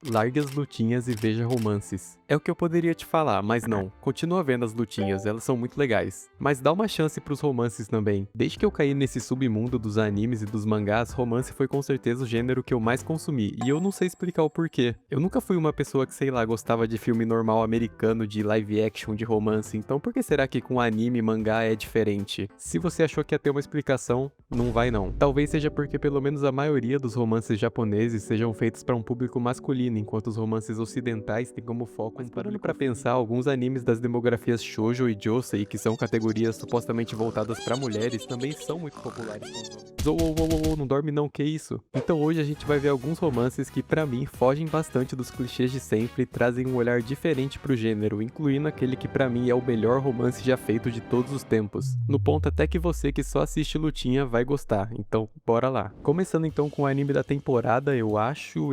Largue as lutinhas e veja romances. É o que eu poderia te falar, mas não. Continua vendo as lutinhas, elas são muito legais. Mas dá uma chance pros romances também. Desde que eu caí nesse submundo dos animes e dos mangás, romance foi com certeza o gênero que eu mais consumi, e eu não sei explicar o porquê. Eu nunca fui uma pessoa que, sei lá, gostava de filme normal americano, de live action, de romance, então por que será que com anime e mangá é diferente? Se você achou que ia ter uma explicação, não vai não. Talvez seja porque pelo menos a maioria dos romances japoneses sejam feitos para um público masculino, enquanto os romances ocidentais têm como foco um parando pra pensar, alguns animes das demografias shoujo e josei, que são categorias supostamente voltadas pra mulheres, também são muito populares com os homens. Não dorme não, que isso? Então hoje a gente vai ver alguns romances que pra mim fogem bastante dos clichês de sempre e trazem um olhar diferente pro gênero, incluindo aquele que pra mim é o melhor romance já feito de todos os tempos. No ponto até que você que só assiste lutinha vai gostar, então bora lá. Começando então com o anime da temporada, eu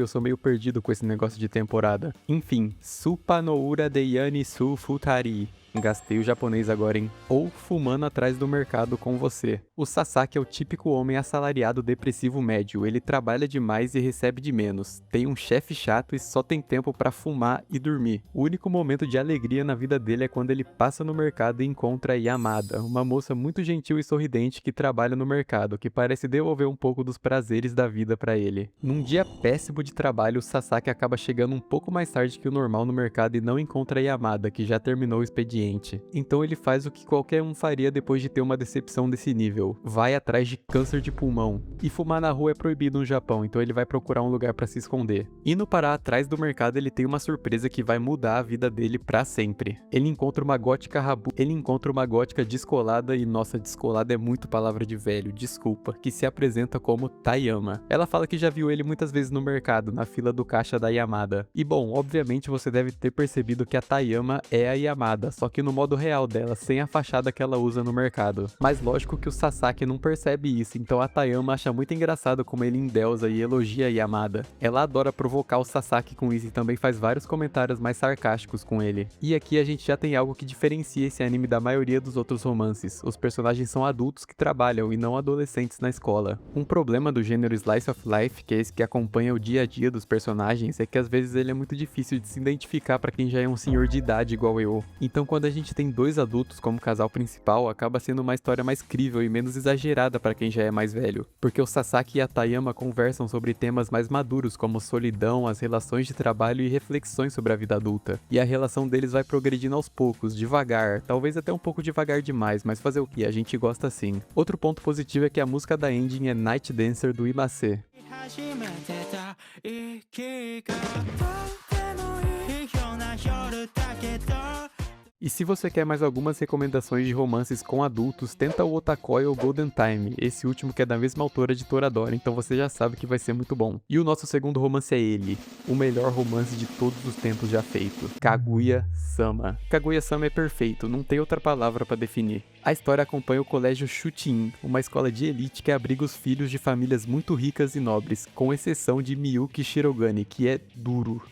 sou meio perdido com esse negócio de temporada. Enfim, Supa no Ura de Yani Su Futari. Gastei o japonês agora, hein? Ou fumando atrás do mercado com você. O Sasaki é o típico homem assalariado depressivo médio. Ele trabalha demais e recebe de menos. Tem um chefe chato e só tem tempo pra fumar e dormir. O único momento de alegria na vida dele é quando ele passa no mercado e encontra Yamada, uma moça muito gentil e sorridente que trabalha no mercado, que parece devolver um pouco dos prazeres da vida pra ele. Num dia péssimo de trabalho, o Sasaki acaba chegando um pouco mais tarde que o normal no mercado e não encontra Yamada, que já terminou o expediente. Então ele faz o que qualquer um faria depois de ter uma decepção desse nível. Vai atrás de câncer de pulmão. E fumar na rua é proibido no Japão, então ele vai procurar um lugar pra se esconder. Indo parar atrás do mercado, ele tem uma surpresa que vai mudar a vida dele pra sempre. Ele encontra uma gótica descolada e, nossa, descolada é muito palavra de velho, desculpa, que se apresenta como Tayama. Ela fala que já viu ele muitas vezes no mercado, na fila do caixa da Yamada. E bom, obviamente você deve ter percebido que a Tayama é a Yamada, só que no modo real dela, sem a fachada que ela usa no mercado. Mas lógico que o Sasaki não percebe isso, então a Tayama acha muito engraçado como ele endeusa e elogia a Yamada. Ela adora provocar o Sasaki com isso e também faz vários comentários mais sarcásticos com ele. E aqui a gente já tem algo que diferencia esse anime da maioria dos outros romances. Os personagens são adultos que trabalham e não adolescentes na escola. Um problema do gênero Slice of Life, que é esse que acompanha o dia a dia dos personagens, é que às vezes ele é muito difícil de se identificar para quem já é um senhor de idade igual eu. Então quando a gente tem dois adultos como casal principal, acaba sendo uma história mais crível e menos exagerada para quem já é mais velho, porque o Sasaki e a Tayama conversam sobre temas mais maduros como solidão, as relações de trabalho e reflexões sobre a vida adulta. E a relação deles vai progredindo aos poucos, devagar, talvez até um pouco devagar demais, mas fazer o que? A gente gosta assim. Outro ponto positivo é que a música da ending é Night Dancer do Imase. E se você quer mais algumas recomendações de romances com adultos, tenta o Otakoi ou Golden Time, esse último que é da mesma autora de Toradora, então você já sabe que vai ser muito bom. E o nosso segundo romance é ele, o melhor romance de todos os tempos já feito, Kaguya-sama. Kaguya-sama é perfeito, não tem outra palavra pra definir. A história acompanha o colégio Shutin, uma escola de elite que abriga os filhos de famílias muito ricas e nobres, com exceção de Miyuki Shirogane, que é duro.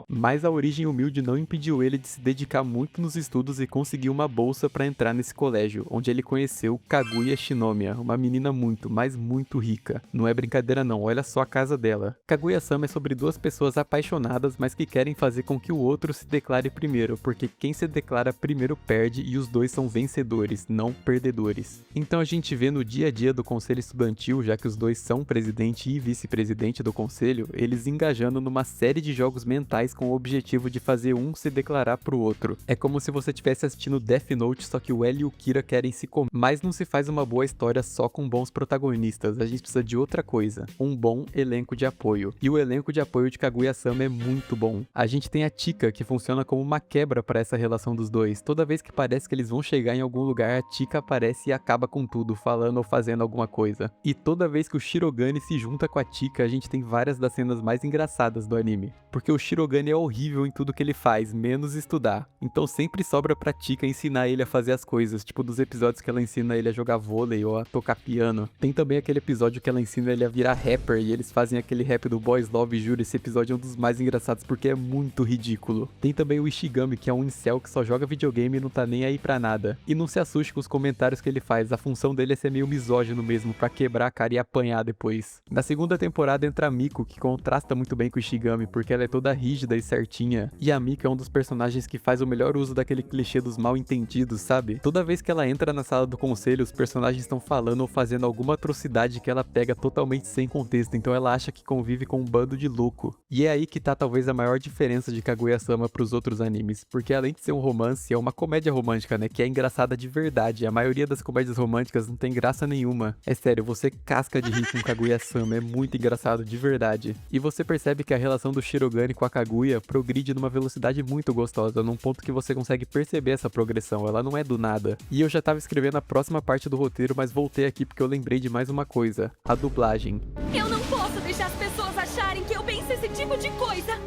Mas a origem humilde não impediu ele de se dedicar muito nos estudos e conseguir uma bolsa para entrar nesse colégio, onde ele conheceu Kaguya Shinomiya, uma menina muito, mas muito rica. Não é brincadeira não, olha só a casa dela. Kaguya-sama é sobre duas pessoas apaixonadas, mas que querem fazer com que o outro se declare primeiro, porque quem se declara primeiro perde e os dois são vencedores, não perdedores. Então a gente vê no dia a dia do conselho estudantil, já que os dois são presidente e vice-presidente do conselho, eles engajando numa série de jogos mentais com o objetivo de fazer um se declarar pro outro. É como se você estivesse assistindo Death Note, só que o L e o Kira querem se comer. Mas não se faz uma boa história só com bons protagonistas, a gente precisa de outra coisa, um bom elenco de apoio. E o elenco de apoio de Kaguya-sama é muito bom. A gente tem a Chika, que funciona como uma quebra para essa relação dos dois. Toda vez que parece que eles vão chegar em algum lugar, a Chika aparece e acaba com tudo, falando ou fazendo alguma coisa. E toda vez que o Shirogane se junta com a Chika, a gente tem várias das cenas mais engraçadas do anime. Porque o Shirogane Shirogane é horrível em tudo que ele faz, menos estudar. Então sempre sobra pra Chika ensinar ele a fazer as coisas, tipo dos episódios que ela ensina ele a jogar vôlei ou a tocar piano. Tem também aquele episódio que ela ensina ele a virar rapper e eles fazem aquele rap do Boys Love, juro, esse episódio é um dos mais engraçados porque é muito ridículo. Tem também o Ishigami, que é um incel que só joga videogame e não tá nem aí pra nada. E não se assuste com os comentários que ele faz, a função dele é ser meio misógino mesmo, pra quebrar a cara e apanhar depois. Na segunda temporada entra a Miko, que contrasta muito bem com o Ishigami, porque ela é toda rígida e certinha. E a Miko é um dos personagens que faz o melhor uso daquele clichê dos mal entendidos, sabe? Toda vez que ela entra na sala do conselho, os personagens estão falando ou fazendo alguma atrocidade que ela pega totalmente sem contexto, então ela acha que convive com um bando de louco. E é aí que tá talvez a maior diferença de Kaguya-sama pros outros animes, porque além de ser um romance, é uma comédia romântica, né, que é engraçada de verdade. A maioria das comédias românticas não tem graça nenhuma. É sério, você casca de rir com Kaguya-sama, é muito engraçado de verdade. E você percebe que a relação do Shirogane com a Kaguya progride numa velocidade muito gostosa, num ponto que você consegue perceber essa progressão, ela não é do nada. E eu já tava escrevendo a próxima parte do roteiro, mas voltei aqui porque eu lembrei de mais uma coisa, a dublagem. Eu não posso deixar as pessoas acharem que eu penso esse tipo de coisa.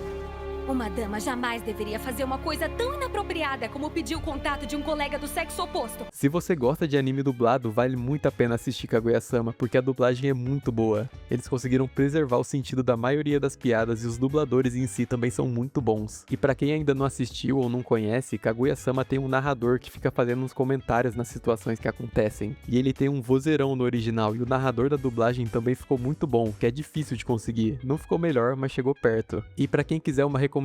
Uma dama jamais deveria fazer uma coisa tão inapropriada como pedir o contato de um colega do sexo oposto. Se você gosta de anime dublado, vale muito a pena assistir Kaguya-sama, porque a dublagem é muito boa. Eles conseguiram preservar o sentido da maioria das piadas e os dubladores em si também são muito bons. E pra quem ainda não assistiu ou não conhece, Kaguya-sama tem um narrador que fica fazendo uns comentários nas situações que acontecem. E ele tem um vozeirão no original, e o narrador da dublagem também ficou muito bom, que é difícil de conseguir. Não ficou melhor, mas chegou perto. E pra quem quiser uma recomendação,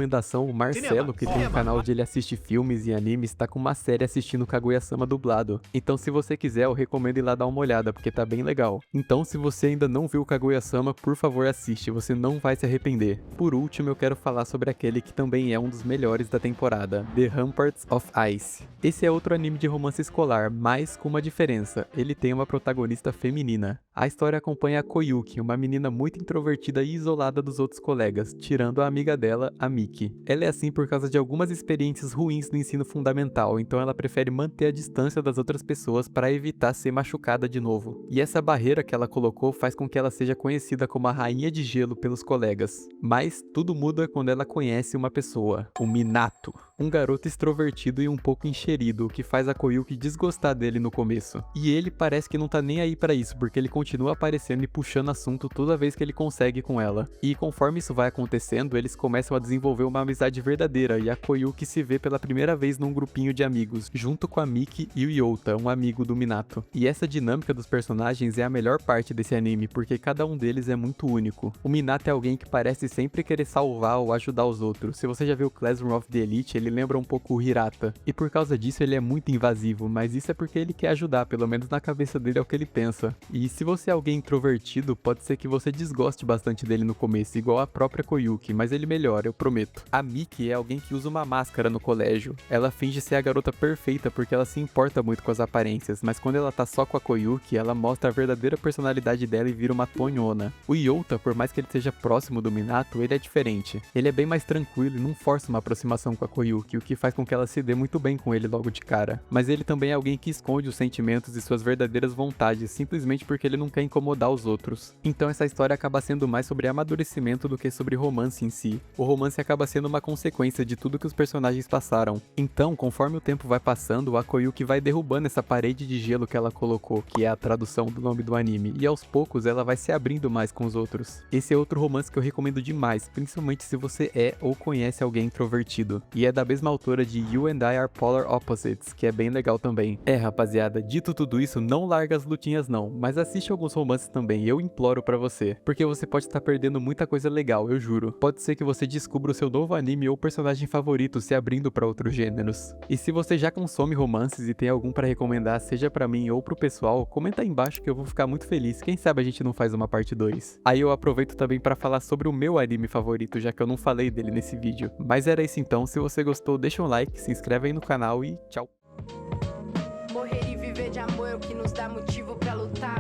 o Marcelo, que tem um canal onde ele assiste filmes e animes, tá com uma série assistindo Kaguya-sama dublado. Então se você quiser, eu recomendo ir lá dar uma olhada, porque tá bem legal. Então se você ainda não viu Kaguya-sama, por favor assiste, você não vai se arrepender. Por último, eu quero falar sobre aquele que também é um dos melhores da temporada, The Ramparts of Ice. Esse é outro anime de romance escolar, mas com uma diferença, ele tem uma protagonista feminina. A história acompanha a Koyuki, uma menina muito introvertida e isolada dos outros colegas, tirando a amiga dela, a Miki. Ela é assim por causa de algumas experiências ruins no ensino fundamental, então ela prefere manter a distância das outras pessoas para evitar ser machucada de novo. E essa barreira que ela colocou faz com que ela seja conhecida como a Rainha de Gelo pelos colegas. Mas tudo muda quando ela conhece uma pessoa, o Minato, um garoto extrovertido e um pouco encherido, o que faz a Koyuki desgostar dele no começo. E ele parece que não tá nem aí pra isso, porque ele continua aparecendo e puxando assunto toda vez que ele consegue com ela. E conforme isso vai acontecendo, eles começam a desenvolver uma amizade verdadeira, e a Koyuki se vê pela primeira vez num grupinho de amigos, junto com a Miki e o Yota, um amigo do Minato. E essa dinâmica dos personagens é a melhor parte desse anime, porque cada um deles é muito único. O Minato é alguém que parece sempre querer salvar ou ajudar os outros. Se você já viu Classroom of the Elite, ele lembra um pouco o Hirata. E por causa disso ele é muito invasivo, mas isso é porque ele quer ajudar, pelo menos na cabeça dele é o que ele pensa. E se você é alguém introvertido, pode ser que você desgoste bastante dele no começo, igual a própria Koyuki, mas ele melhora, eu prometo. A Miki é alguém que usa uma máscara no colégio. Ela finge ser a garota perfeita porque ela se importa muito com as aparências, mas quando ela tá só com a Koyuki, ela mostra a verdadeira personalidade dela e vira uma tonhona. O Yota, por mais que ele seja próximo do Minato, ele é diferente. Ele é bem mais tranquilo e não força uma aproximação com a Koyuki, o que faz com que ela se dê muito bem com ele logo de cara. Mas ele também é alguém que esconde os sentimentos e suas verdadeiras vontades, simplesmente porque ele não quer incomodar os outros. Então essa história acaba sendo mais sobre amadurecimento do que sobre romance em si. O romance acaba sendo uma consequência de tudo que os personagens passaram. Então, conforme o tempo vai passando, a Koyuki vai derrubando essa parede de gelo que ela colocou, que é a tradução do nome do anime, e aos poucos ela vai se abrindo mais com os outros. Esse é outro romance que eu recomendo demais, principalmente se você é ou conhece alguém introvertido. E é da mesma autora de You and I Are Polar Opposites, que é bem legal também. É, rapaziada, dito tudo isso, não larga as lutinhas não, mas assiste alguns romances também, eu imploro pra você, porque você pode estar perdendo muita coisa legal, eu juro. Pode ser que você descubra o seu novo anime ou personagem favorito se abrindo pra outros gêneros. E se você já consome romances e tem algum pra recomendar, seja pra mim ou pro pessoal, comenta aí embaixo que eu vou ficar muito feliz, quem sabe a gente não faz uma parte 2. Aí eu aproveito também pra falar sobre o meu anime favorito, já que eu não falei dele nesse vídeo. Mas era isso então, se você gostou deixa um like, se inscreve aí no canal e tchau! Morrer e viver de amor é o que nos dá motivo pra lutar.